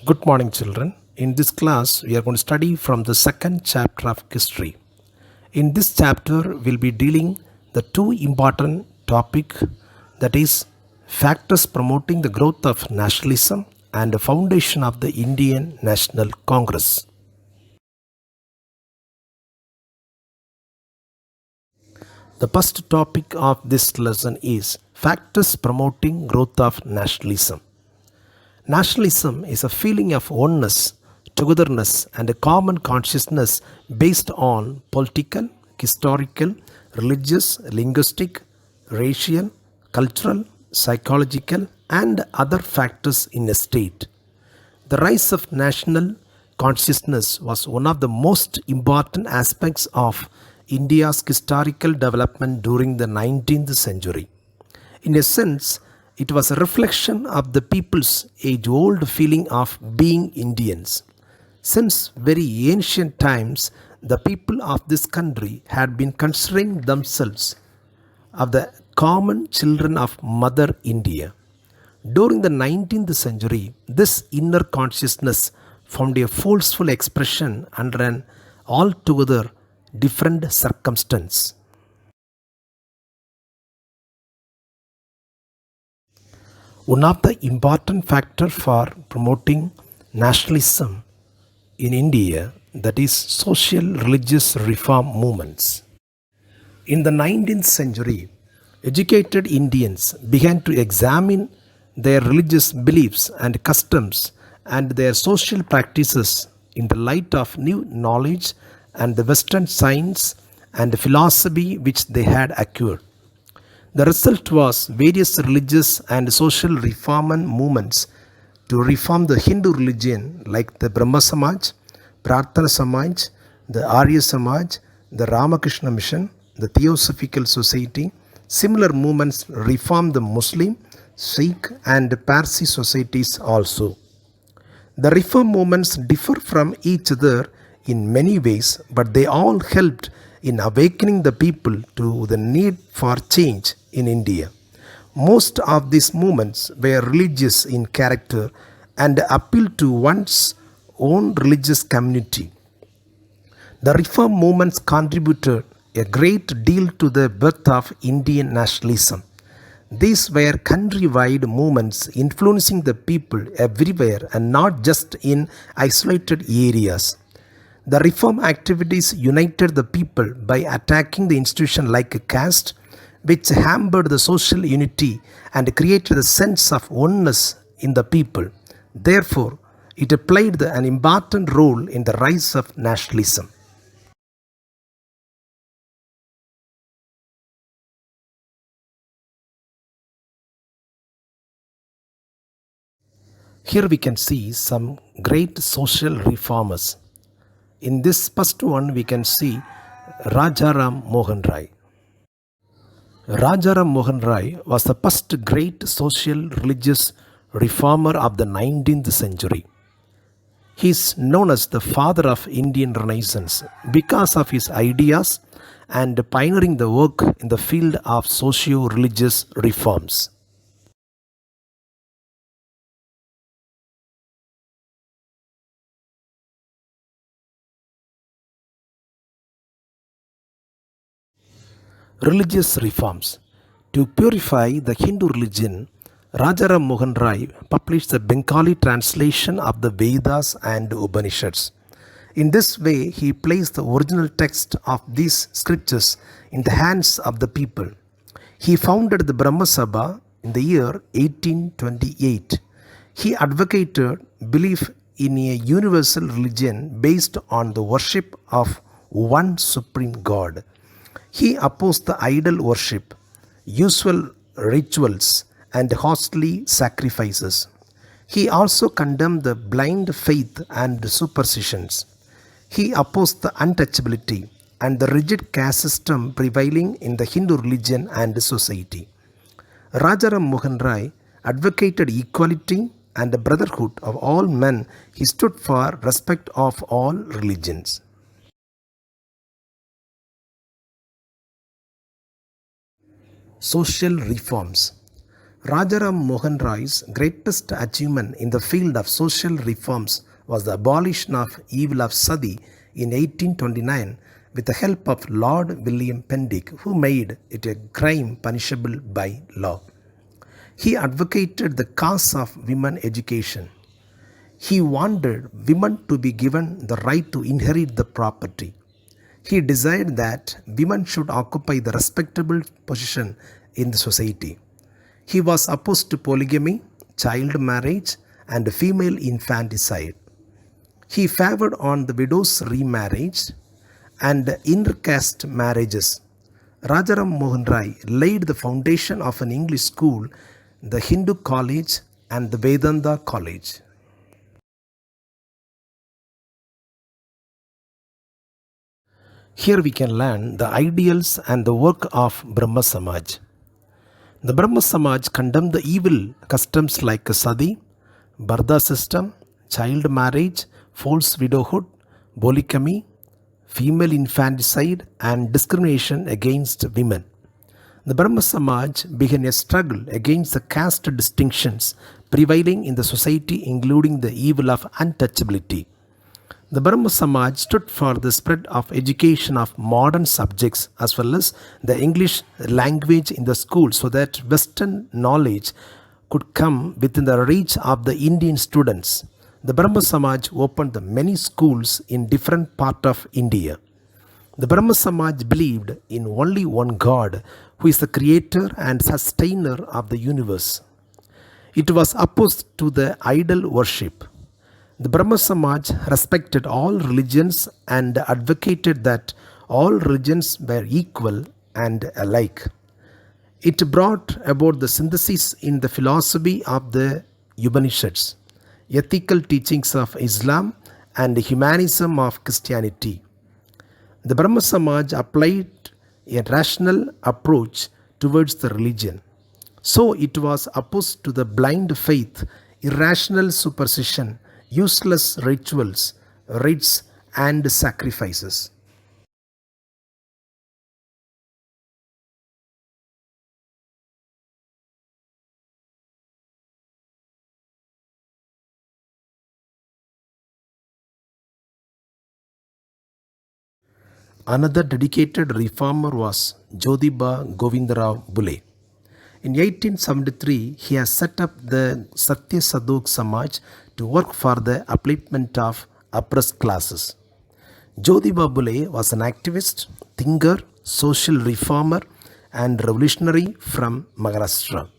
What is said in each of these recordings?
Good morning, children. In this class, we are going to study from the second chapter of history. In this chapter, we'll be dealing the two important topic, that is factors promoting the growth of nationalism and the foundation of the Indian National Congress. The first topic of this lesson is factors promoting growth of nationalism. Nationalism is a feeling of oneness, togetherness, and a common consciousness based on political, historical, religious, linguistic, racial, cultural, psychological, and other factors in a state. The rise of national consciousness was one of the most important aspects of India's historical development during the 19th century. In a sense, it was a reflection of the people's age old feeling of being Indians. Since very ancient times, the people of this country had been considering themselves of the common children of Mother India. During the 19th century, this inner consciousness found a forceful expression under an altogether different circumstance. One of the important factors for promoting nationalism in India, that is social religious reform movements. In the 19th century, educated Indians began to examine their religious beliefs and customs and their social practices in the light of new knowledge and the Western science and philosophy which they had acquired. The result was various religious and social reform movements to reform the Hindu religion like the Brahmasamaj, Samaj, the Arya Samaj, the Ramakrishna Mission, the Theosophical Society. Similar movements reformed the Muslim, Sikh and Parsi societies also. The reform movements differ from each other in many ways, but they all helped in awakening the people to the need for change in India. Most of these movements were religious in character and appealed to one's own religious community. The reform movements contributed a great deal to the birth of Indian nationalism. These were country-wide movements influencing the people everywhere and not just in isolated areas. The reform activities united the people by attacking the institution like a caste, which hampered the social unity and created a sense of oneness in the people. Therefore, it played an important role in the rise of nationalism. Here we can see some great social reformers. In this first one, we can see Rajaram Mohan Rai. Rajaram Mohan Rai was the first great social religious reformer of the 19th century. He is known as the father of Indian Renaissance because of his ideas and pioneering the work in the field of socio-religious reforms. Religious reforms. To purify the Hindu religion, Rajaram Mohan Rai published the Bengali translation of the Vedas and Upanishads. In this way, he placed the original text of these scriptures in the hands of the people. He founded the Brahmasamaj in the year 1828. He advocated belief in a universal religion based on the worship of one supreme God. He opposed the idol worship, usual rituals, and costly sacrifices. He also condemned the blind faith and superstitions. He opposed the untouchability and the rigid caste system prevailing in the Hindu religion and society. Rajaram Mohan Rai advocated equality and the brotherhood of all men. He stood for respect of all religions. Social reforms. Rajaram Mohan Rai's greatest achievement in the field of social reforms was the abolition of evil of sati in 1829 with the help of Lord William Pendick, who made it a crime punishable by law. He advocated the cause of women education. He wanted women to be given the right to inherit the property. He desired that women should occupy the respectable position in the society. He was opposed to polygamy, child marriage, and female infanticide. He favored on the widow's remarriage and intercaste marriages. Rajaram Mohan Rai laid the foundation of an English school, the Hindu College and the Vedanta College. Here we can learn the ideals and the work of Brahmasamaj. The Brahmasamaj condemned the evil customs like sati, Barda system, child marriage, false widowhood, polygamy, female infanticide, and discrimination against women. The Brahma Samaj began a struggle against the caste distinctions prevailing in the society, including the evil of untouchability. The Brahma Samaj stood for the spread of education of modern subjects as well as the English language in the school so that Western knowledge could come within the reach of the Indian students. The Brahma Samaj opened the many schools in different parts of India. The Brahma Samaj believed in only one God who is the creator and sustainer of the universe. It was opposed to the idol worship. The Brahma Samaj respected all religions and advocated that all religions were equal and alike. It brought about the synthesis in the philosophy of the Upanishads, ethical teachings of Islam, and humanism of Christianity. The Brahma Samaj applied a rational approach towards the religion. So it was opposed to the blind faith, irrational superstition, useless rituals, rites, and sacrifices. Another dedicated reformer was Jodhi Babulay. In 1873, he has set up the Satya Sadhok Samaj to work for the upliftment of oppressed classes. Jodhi Babulay was an activist, thinker, social reformer, and revolutionary from Maharashtra.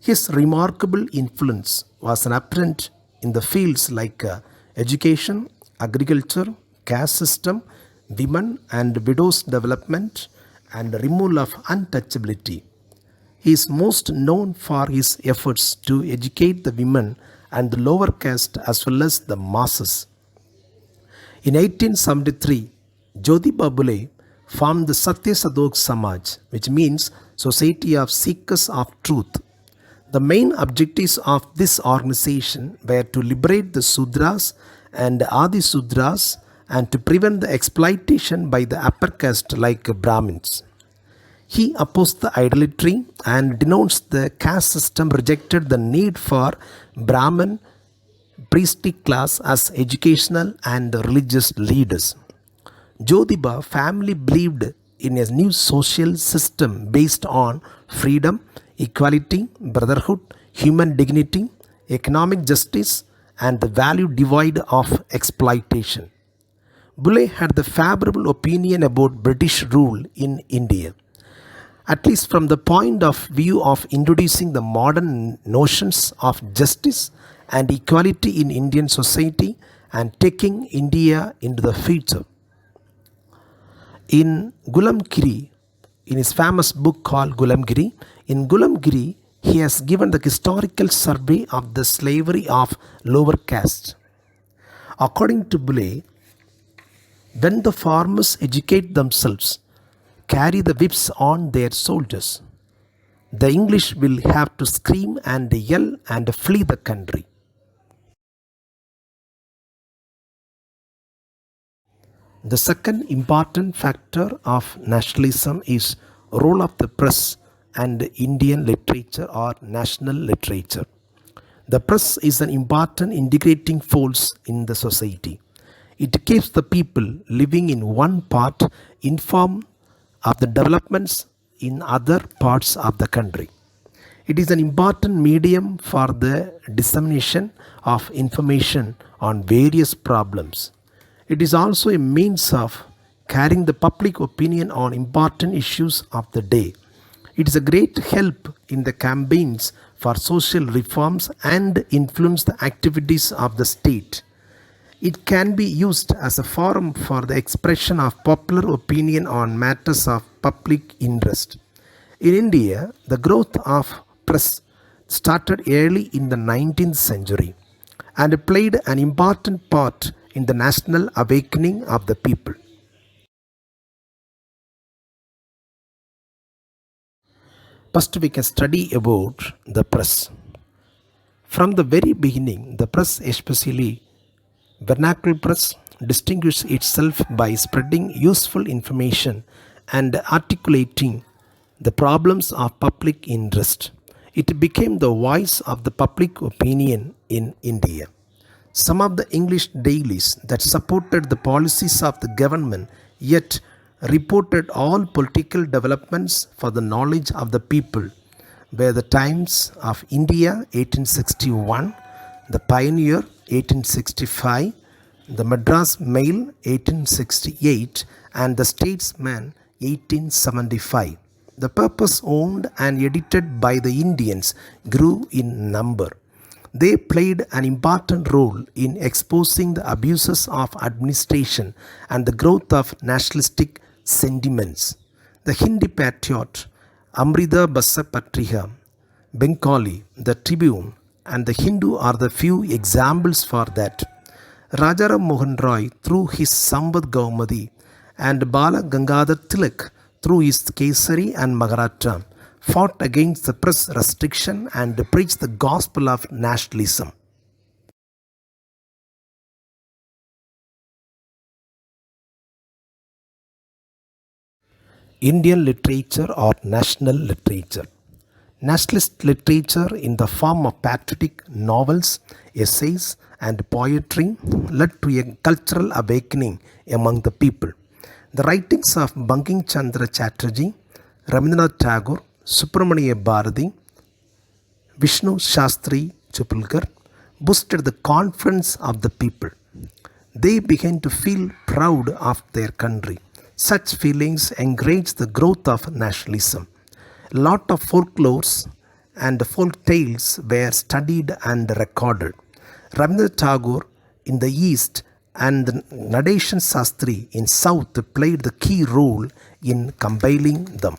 His remarkable influence was apparent in the fields like education, agriculture, caste system, women and widows development, and removal of untouchability. He is most known for his efforts to educate the women and the lower caste as well as the masses. In 1873, Jodhi Babulay formed the Satya Sadhok Samaj, which means Society of Seekers of Truth. The main objectives of this organization were to liberate the Sudras and Adi Sudras and to prevent the exploitation by the upper caste like Brahmins. He opposed the idolatry and denounced the caste system, rejected the need for Brahmin priestly class as educational and religious leaders. Jodhiba family believed in a new social system based on freedom, equality, brotherhood, human dignity, economic justice, and the value divide of exploitation. Bulle had the favorable opinion about British rule in India, at least from the point of view of introducing the modern notions of justice and equality in Indian society and taking India into the future. In Gulamgiri, in his famous book called Gulamgiri, in Gulamgiri, he has given the historical survey of the slavery of lower caste. According to Bulle, when the farmers educate themselves, carry the whips on their soldiers, the English will have to scream and yell and flee the country. The second important factor of nationalism is role of the press and Indian literature or national literature. The press is an important integrating force in the society. It keeps the people living in one part informed of the developments in other parts of the country. It is an important medium for the dissemination of information on various problems. It is also a means of carrying the public opinion on important issues of the day. It is a great help in the campaigns for social reforms and influence the activities of the state. It can be used as a forum for the expression of popular opinion on matters of public interest. In India, the growth of press started early in the 19th century and played an important part in the national awakening of the people. First, we can study about the press. From the very beginning, the press, especially vernacular press, distinguished itself by spreading useful information and articulating the problems of public interest. It became the voice of the public opinion in India. Some of the English dailies that supported the policies of the government yet reported all political developments for the knowledge of the people were the Times of India 1861, the Pioneer 1865, the Madras Mail 1868, and the Statesman 1875. The papers owned and edited by the Indians grew in number. They played an important role in exposing the abuses of administration and the growth of nationalistic sentiments. The Hindi Patriot, Amrita Bassa Patriha, Bengali, the Tribune, and the Hindu are the few examples for that. Rajaram Mohan Rai through his Sambad Gaumadi and Bala Gangadhar Tilak through his Kesari and Magarata fought against the press restriction and preached the gospel of nationalism. Indian literature or national literature. Nationalist literature in the form of patriotic novels, essays, and poetry led to a cultural awakening among the people. The writings of Banking Chandra Chatterjee, Rabindranath Tagore, Subramania Bharati, Vishnu Shastri Chupulkar boosted the confidence of the people. They began to feel proud of their country. Such feelings encouraged the growth of nationalism. A lot of folklores and folk tales were studied and recorded. Rabindranath Tagore in the East and Nadeshan Sastri in South played the key role in compiling them.